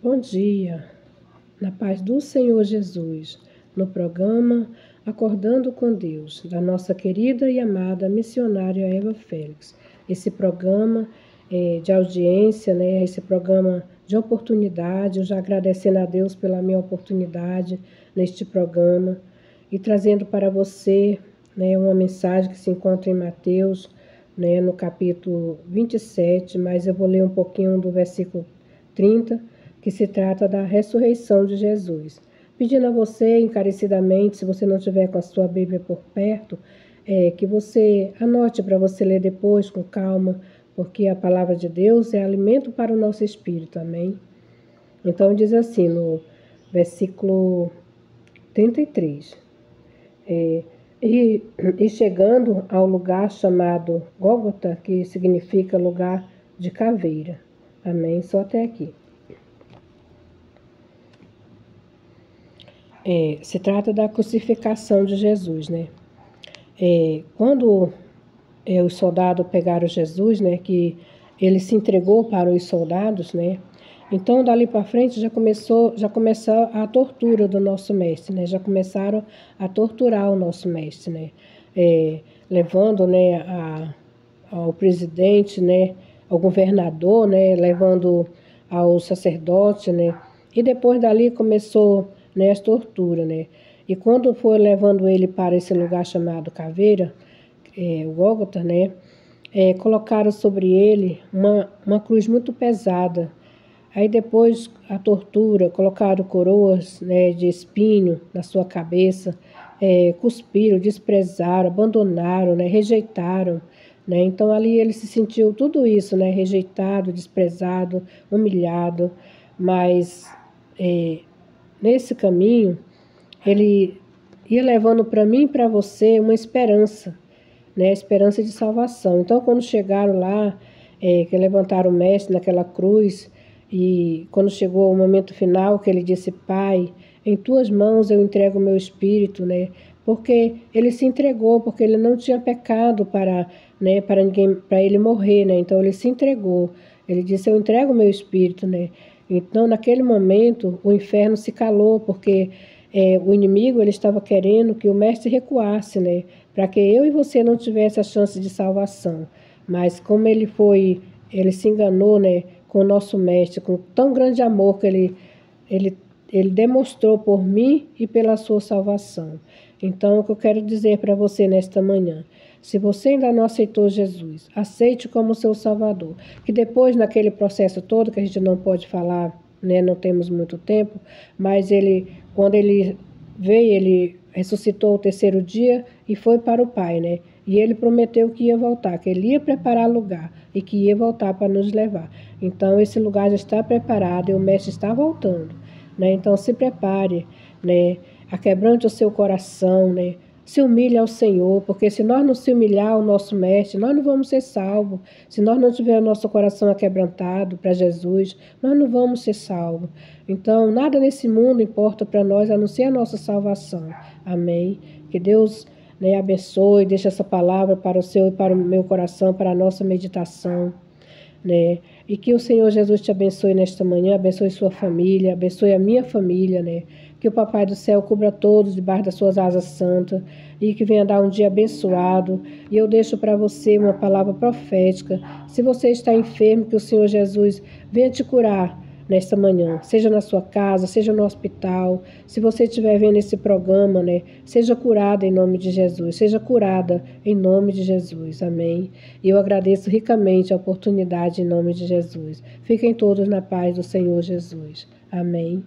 Bom dia, na paz do Senhor Jesus, no programa Acordando com Deus, da nossa querida e amada missionária Eva Félix. Esse programa de audiência, né, esse programa de oportunidade, eu já agradecendo a Deus pela minha oportunidade neste programa e trazendo para você, né, uma mensagem que se encontra em Mateus, né, no capítulo 27, mas eu vou ler um pouquinho do versículo 30, que se trata da ressurreição de Jesus. Pedindo a você encarecidamente, se você não tiver com a sua Bíblia por perto, que você anote para você ler depois com calma, porque a palavra de Deus é alimento para o nosso espírito, amém? Então diz assim no versículo 33, e chegando ao lugar chamado Gólgota, que significa lugar de caveira, amém? Só até aqui. Se trata da crucificação de Jesus, né? Quando os soldados pegaram Jesus, né? Que ele se entregou para os soldados, né? Então, dali para frente, já começou a tortura do nosso mestre, né? Já começaram a torturar o nosso mestre, né? Levando, né, ao presidente, né? Ao governador, né? Levando ao sacerdote, né? E depois dali começou, né, as torturas, né? E quando foi levando ele para esse lugar chamado Caveira, o Gólgota, né? Colocaram sobre ele uma cruz muito pesada. Aí depois a tortura, colocaram coroas, né, de espinho na sua cabeça, cuspiram, desprezaram, abandonaram, né, rejeitaram, né? Então ali ele se sentiu tudo isso, né, rejeitado, desprezado, humilhado, mas nesse caminho ele ia levando para mim e para você uma esperança, né, esperança de salvação. Então quando chegaram lá, que levantaram o mestre naquela cruz, e quando chegou o momento final que ele disse: Pai, em tuas mãos eu entrego o meu espírito, né? Porque ele se entregou, porque ele não tinha pecado para, né, para ele morrer, né? Então ele se entregou. Ele disse: eu entrego o meu espírito, né? Então naquele momento o inferno se calou, porque o inimigo ele estava querendo que o mestre recuasse, né? Para que eu e você não tivesse a chance de salvação. Mas como ele se enganou, né, com o nosso mestre, com tão grande amor que ele demonstrou por mim e pela sua salvação. Então, o que eu quero dizer para você nesta manhã: se você ainda não aceitou Jesus, aceite como seu Salvador. Que depois, naquele processo todo, que a gente não pode falar, né, não temos muito tempo, mas quando ele veio, ele ressuscitou o terceiro dia e foi para o Pai, né? E ele prometeu que ia voltar, que ele ia preparar lugar e que ia voltar para nos levar. Então, esse lugar já está preparado e o Mestre está voltando, né? Então, se prepare, né? Aquebrante o seu coração, né? Se humilhe ao Senhor, porque se nós não se humilhar ao nosso Mestre, nós não vamos ser salvos. Se nós não tivermos o nosso coração aquebrantado para Jesus, nós não vamos ser salvos. Então, nada nesse mundo importa para nós, a não ser a nossa salvação. Amém? Que Deus, né, abençoe, deixe essa palavra para o seu e para o meu coração, para a nossa meditação, né? E que o Senhor Jesus te abençoe nesta manhã, abençoe sua família, abençoe a minha família, né? Que o Papai do Céu cubra todos debaixo das suas asas santas e que venha dar um dia abençoado. E eu deixo para você uma palavra profética. Se você está enfermo, que o Senhor Jesus venha te curar nesta manhã, seja na sua casa, seja no hospital. Se você estiver vendo esse programa, né, seja curada em nome de Jesus, seja curada em nome de Jesus, amém? E eu agradeço ricamente a oportunidade em nome de Jesus. Fiquem todos na paz do Senhor Jesus, amém?